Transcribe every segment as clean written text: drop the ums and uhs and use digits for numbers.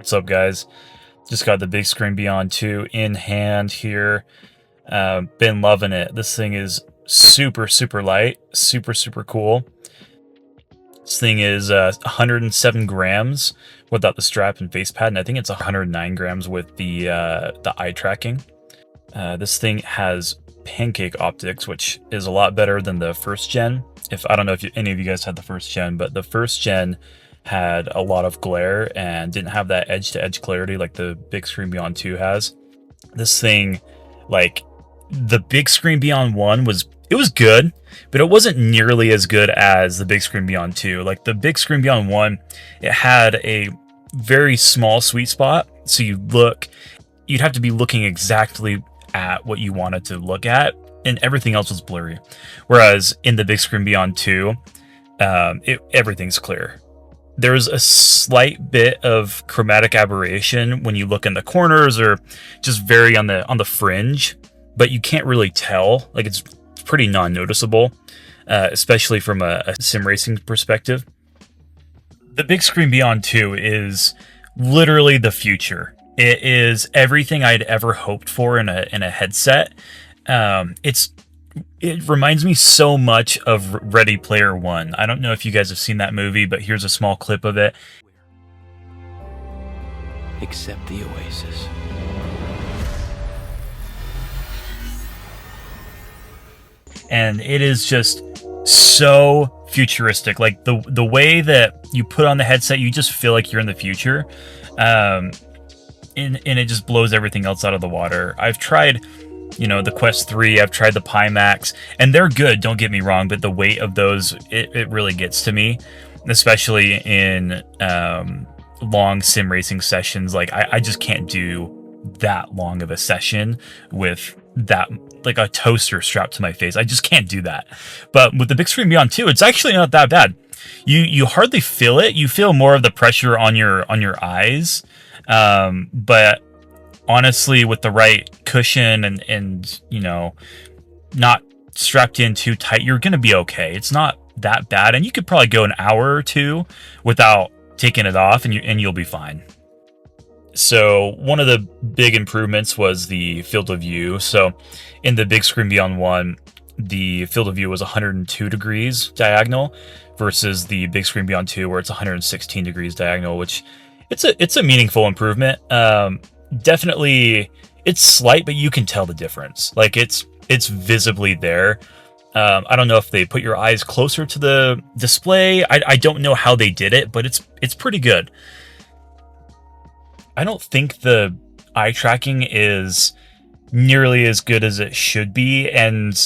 What's up, guys? Just got the Bigscreen Beyond 2 in hand here. Been loving it. This thing is super light, super cool. This thing is 107 grams without the strap and face pad, and I think it's 109 grams with the eye tracking. This thing has pancake optics, which is a lot better than the first gen. I don't know if any of you guys had the first gen, but the first gen had a lot of glare and didn't have that edge-to-edge clarity like the Bigscreen Beyond 2 has. This thing, like the Bigscreen Beyond 1 was good, but it wasn't nearly as good as the Bigscreen Beyond 2. Like the Bigscreen Beyond 1, it had a very small sweet spot, so you'd have to be looking exactly at what you wanted to look at, and everything else was blurry. Whereas in the Bigscreen Beyond 2, everything's clear. There's a slight bit of chromatic aberration when you look in the corners or just very on the fringe, but you can't really tell. Like, it's pretty non-noticeable, especially from a sim racing perspective. The Bigscreen Beyond 2 is literally the future. It is everything I'd ever hoped for in a headset. It reminds me so much of Ready Player One. I don't know if you guys have seen that movie, but here's a small clip of it. Except the Oasis. And it is just so futuristic. Like the way that you put on the headset, you just feel like you're in the future. And it just blows everything else out of the water. I've tried, the Quest 3, I've tried the Pimax, and they're good, don't get me wrong, but the weight of those, it really gets to me, especially in long sim racing sessions. Like, I just can't do that long of a session with that, like a toaster strapped to my face. I just can't do that. But with the Bigscreen Beyond 2, it's actually not that bad. You hardly feel it. You feel more of the pressure on your eyes. But honestly, with the right cushion and not strapped in too tight, you're going to be okay. It's not that bad. And you could probably go an hour or two without taking it off and you'll be fine. So one of the big improvements was the field of view. So in the Bigscreen Beyond 1, the field of view was 102 degrees diagonal versus the Bigscreen Beyond 2 where it's 116 degrees diagonal, which it's a meaningful improvement. Definitely, it's slight, but you can tell the difference. Like, it's visibly there. I don't know if they put your eyes closer to the display. I don't know how they did it, but it's pretty good. I don't think the eye tracking is nearly as good as it should be, and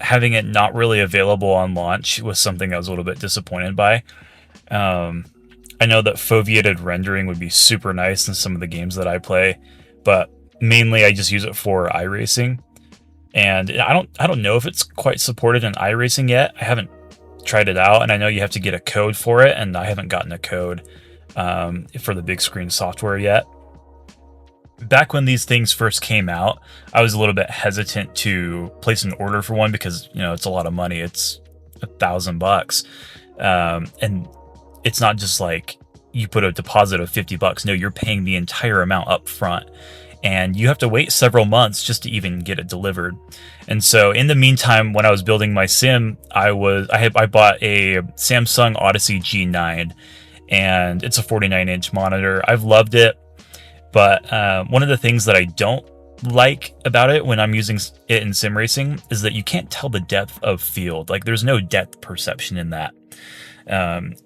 having it not really available on launch was something I was a little bit disappointed by. I know that foveated rendering would be super nice in some of the games that I play, but mainly I just use it for iRacing. And I don't know if it's quite supported in iRacing yet. I haven't tried it out, and I know you have to get a code for it, and I haven't gotten a code for the big screen software yet. Back when these things first came out, I was a little bit hesitant to place an order for one because, it's a lot of money. It's $1,000. And it's not just like you put a deposit of $50. No, you're paying the entire amount up front, and you have to wait several months just to even get it delivered. And so in the meantime, when I was building my sim, I bought a Samsung Odyssey G9, and it's a 49-inch monitor. I've loved it, but one of the things that I don't like about it when I'm using it in sim racing is that you can't tell the depth of field. Like, there's no depth perception in that.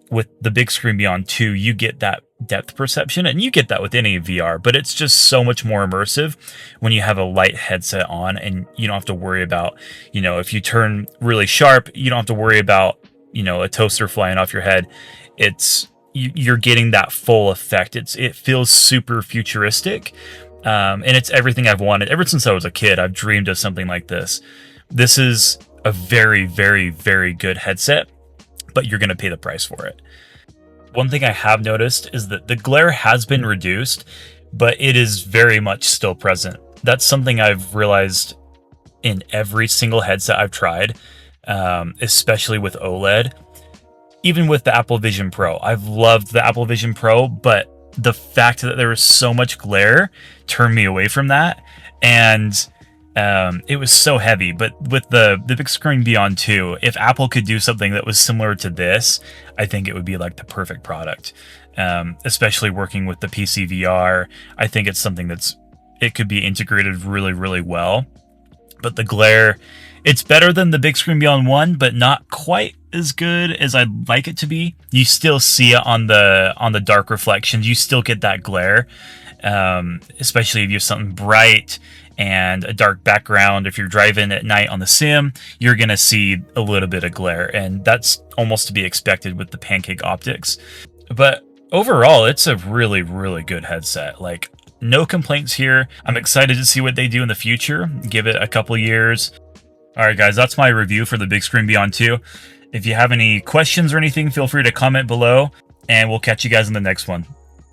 With the Bigscreen Beyond 2, you get that depth perception, and you get that with any VR, but it's just so much more immersive when you have a light headset on, and you don't have to worry about, if you turn really sharp, you don't have to worry about, a toaster flying off your head. You're getting that full effect. It feels super futuristic, and it's everything I've wanted ever since I was a kid. I've dreamed of something like this. This is a very good headset, but you're going to pay the price for it. One thing I have noticed is that the glare has been reduced, but it is very much still present. That's something I've realized in every single headset I've tried, especially with OLED. Even with the Apple Vision Pro, I've loved the Apple Vision Pro, but the fact that there was so much glare turned me away from that. And it was so heavy. But with the Bigscreen Beyond 2, if Apple could do something that was similar to this, I think it would be like the perfect product. Especially working with the PCVR, I think it's something it could be integrated really, really well. But the glare, it's better than the Bigscreen Beyond 1, but not quite as good as I'd like it to be. You still see it on the dark reflections. You still get that glare, especially if you have something bright and a dark background. If you're driving at night on the sim, you're gonna see a little bit of glare, and that's almost to be expected with the pancake optics. But overall, it's a really, really good headset. Like, no complaints here. I'm excited to see what they do in the future. Give it a couple years. All right, guys, that's my review for the Bigscreen Beyond 2. If you have any questions or anything, feel free to comment below, and we'll catch you guys in the next one.